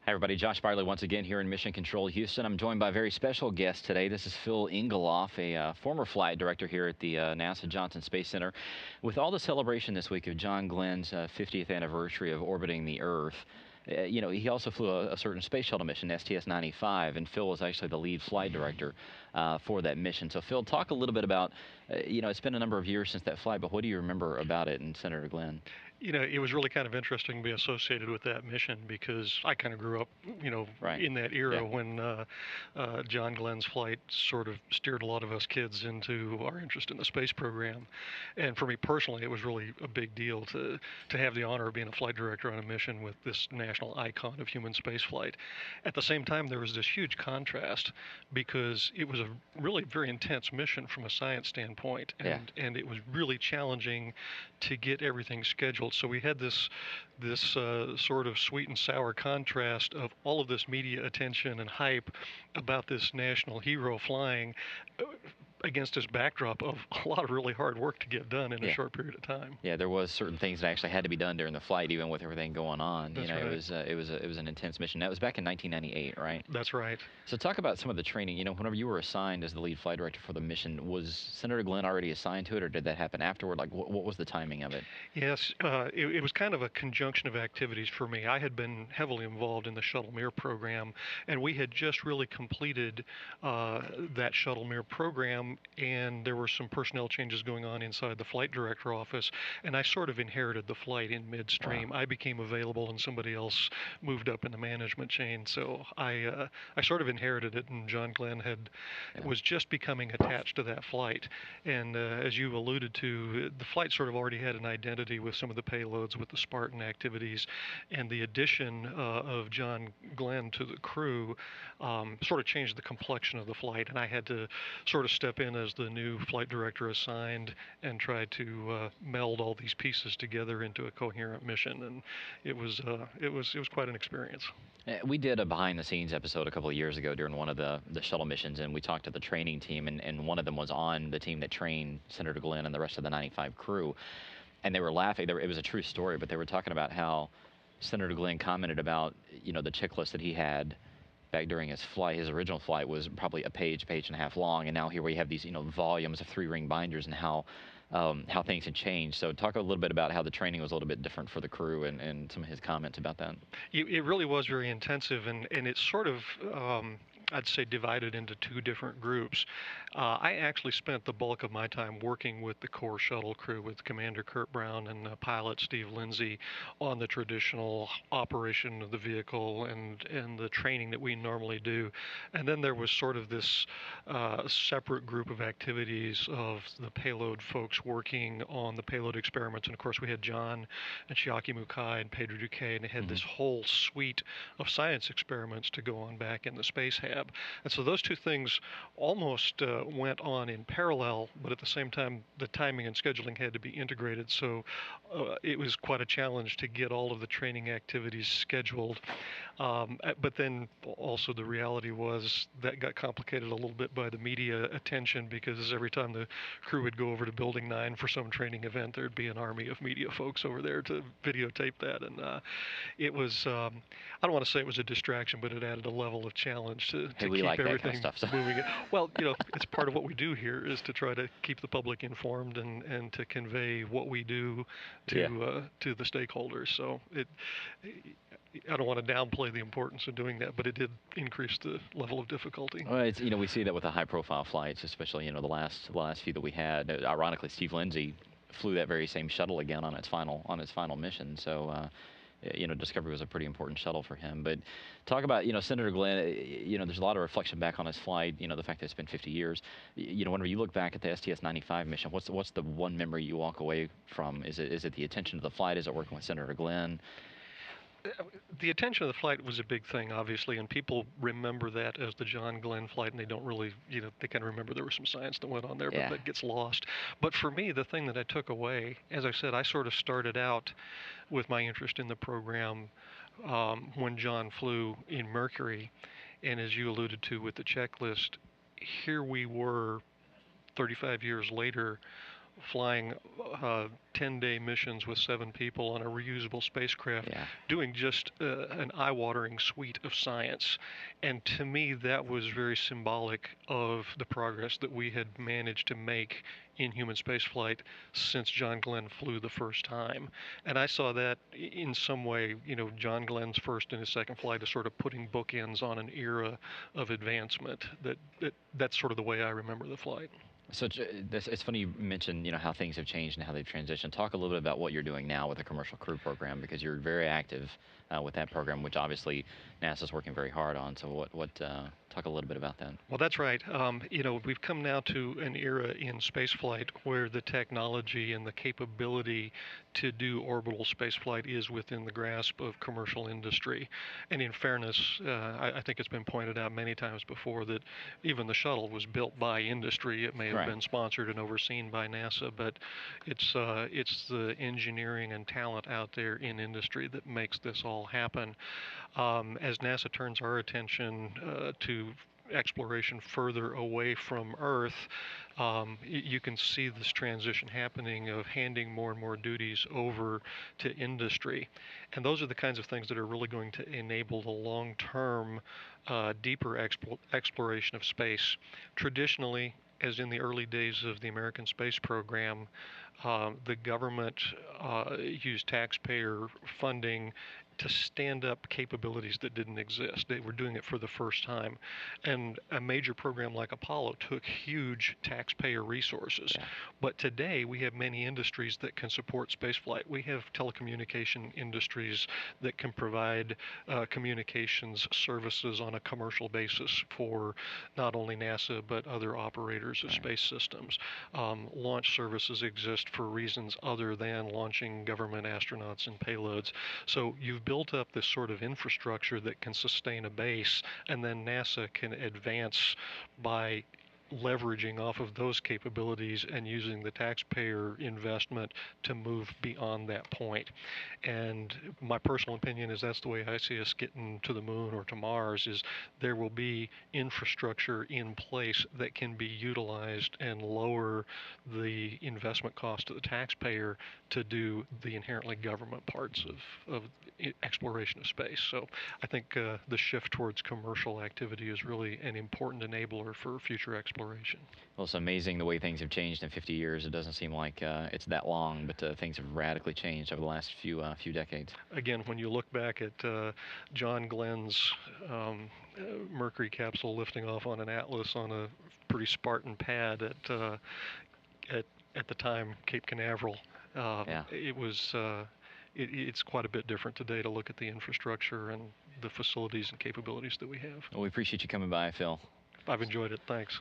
Hi, everybody. Josh Barley once again here in Mission Control, Houston. I'm joined by a very special guest today. This is Phil Engeloff, a former flight director here at the NASA Johnson Space Center. With all the celebration this week of John Glenn's 50th anniversary of orbiting the Earth, he also flew a certain space shuttle mission, STS-95, and Phil was actually the lead flight director for that mission. So, Phil, talk a little bit about, it's been a number of years since that flight, but what do you remember about it and Senator Glenn? It was really kind of interesting to be associated with that mission because I kind of grew up, Right. in that Yeah. era when John Glenn's flight sort of steered a lot of us kids into our interest in the space program. And for me personally, it was really a big deal to have the honor of being a flight director on a mission with this national icon of human spaceflight. At the same time, there was this huge contrast because it was a really very intense mission from a science standpoint, Yeah. and it was really challenging to get everything scheduled. So we had this sort of sweet and sour contrast of all of this media attention and hype about this national hero flying against this backdrop of a lot of really hard work to get done in a Yeah. short period of time. Yeah, there was certain things that actually had to be done during the flight, even with everything going on. That's It right. was it was an intense mission. That was back in 1998, right? That's right. So talk about some of the training. Whenever you were assigned as the lead flight director for the mission, was Senator Glenn already assigned to it, or did that happen afterward? Like, what was the timing of it? Yes, it was kind of a conjunction of activities for me. I had been heavily involved in the Shuttle Mir program, and we had just really completed uh, that Shuttle Mir program, and there were some personnel changes going on inside the flight director office, and I sort of inherited the flight in Wow. midstream. I became available, and somebody else moved up in the management chain, so I sort of inherited it, and John Glenn had Yeah. was just becoming attached to that flight. And as you alluded to, the flight sort of already had an identity with some of the payloads, with the Spartan activities, and the addition of John Glenn to the crew sort of changed the complexion of the flight. And I had to sort of step in as the new flight director assigned and try to meld all these pieces together into a coherent mission. And it was quite an experience. We did a behind the scenes episode a couple of years ago during one of the shuttle missions, and we talked to the training team, and one of them was on the team that trained Senator Glenn and the rest of the 95 crew, and they were laughing. It was a true story, but they were talking about how Senator Glenn commented about the checklist that he had back during his flight. His original flight was probably a page and a half long, and now here we have these volumes of 3-ring binders, and how things had changed. So talk a little bit about how the training was a little bit different for the crew, and some of his comments about that. It really was very intensive, and it's sort of, I'd say, divided into two different groups. I actually spent the bulk of my time working with the core shuttle crew, with Commander Kurt Brown and pilot Steve Lindsay, on the traditional operation of the vehicle and the training that we normally do. And then there was sort of this separate group of activities of the payload folks working on the payload experiments. And of course, we had John and Chiaki Mukai and Pedro Duque, and they had Hmm. this whole suite of science experiments to go on back in the space hab. And so those two things almost went on in parallel, but at the same time, the timing and scheduling had to be integrated. So it was quite a challenge to get all of the training activities scheduled. But then also the reality was that got complicated a little bit by the media attention, because every time the crew would go over to Building 9 for some training event, there'd be an army of media folks over there to videotape that. And it was, I don't want to say it was a distraction, but it added a level of challenge Hey, to we keep like that kind of everything stuff. So. moving. Well, it's part of what we do here, is to try to keep the public informed and to convey what we do Yeah. to the stakeholders. So I don't want to downplay the importance of doing that, but it did increase the level of difficulty. Well, it's we see that with the high-profile flights, especially the last few that we had. Ironically, Steve Lindsay flew that very same shuttle again on its final mission. So, Discovery was a pretty important shuttle for him. But talk about Senator Glenn. There's a lot of reflection back on his flight. The fact that it's been 50 years. Whenever you look back at the STS-95 mission, what's the one memory you walk away from? Is it the attention to the flight? Is it working with Senator Glenn? The attention of the flight was a big thing, obviously, and people remember that as the John Glenn flight, and they don't really, they kind of remember there was some science that went on there, but Yeah. that gets lost. But for me, the thing that I took away, as I said, I sort of started out with my interest in the program when John flew in Mercury, and as you alluded to with the checklist, here we were 35 years later flying 10-day missions with 7 people on a reusable spacecraft, Yeah. doing just an eye-watering suite of science. And to me, that was very symbolic of the progress that we had managed to make in human spaceflight since John Glenn flew the first time. And I saw that in some way, John Glenn's first and his second flight is sort of putting bookends on an era of advancement. That's sort of the way I remember the flight. So it's funny you mentioned, how things have changed and how they've transitioned. Talk a little bit about what you're doing now with the Commercial Crew Program, because you're very active with that program, which obviously NASA's working very hard on. So talk a little bit about that. Well, that's right. We've come now to an era in spaceflight where the technology and the capability to do orbital spaceflight is within the grasp of commercial industry. And in fairness, I think it's been pointed out many times before that even the shuttle was built by industry. It may have Right. been sponsored and overseen by NASA, but it's the engineering and talent out there in industry that makes this all happen. As NASA turns our attention to exploration further away from Earth, you can see this transition happening of handing more and more duties over to industry. And those are the kinds of things that are really going to enable the long-term, deeper exploration of space. Traditionally, as in the early days of the American space program, the government used taxpayer funding to stand up capabilities that didn't exist. They were doing it for the first time. And a major program like Apollo took huge taxpayer resources. Yeah. But today we have many industries that can support spaceflight. We have telecommunication industries that can provide communications services on a commercial basis for not only NASA but other operators of space systems. Launch services exist for reasons other than launching government astronauts and payloads. So you've built up this sort of infrastructure that can sustain a base, and then NASA can advance by leveraging off of those capabilities and using the taxpayer investment to move beyond that point. And my personal opinion is that's the way I see us getting to the moon or to Mars, is there will be infrastructure in place that can be utilized and lower the investment cost to the taxpayer to do the inherently government parts of exploration of space. So I think the shift towards commercial activity is really an important enabler for future exploration. Well, it's amazing the way things have changed in 50 years. It doesn't seem like it's that long, but things have radically changed over the last few decades. Again, when you look back at John Glenn's Mercury capsule lifting off on an Atlas on a pretty Spartan pad at the time Cape Canaveral, Yeah. it's quite a bit different today to look at the infrastructure and the facilities and capabilities that we have. Well, we appreciate you coming by, Phil. I've enjoyed it. Thanks.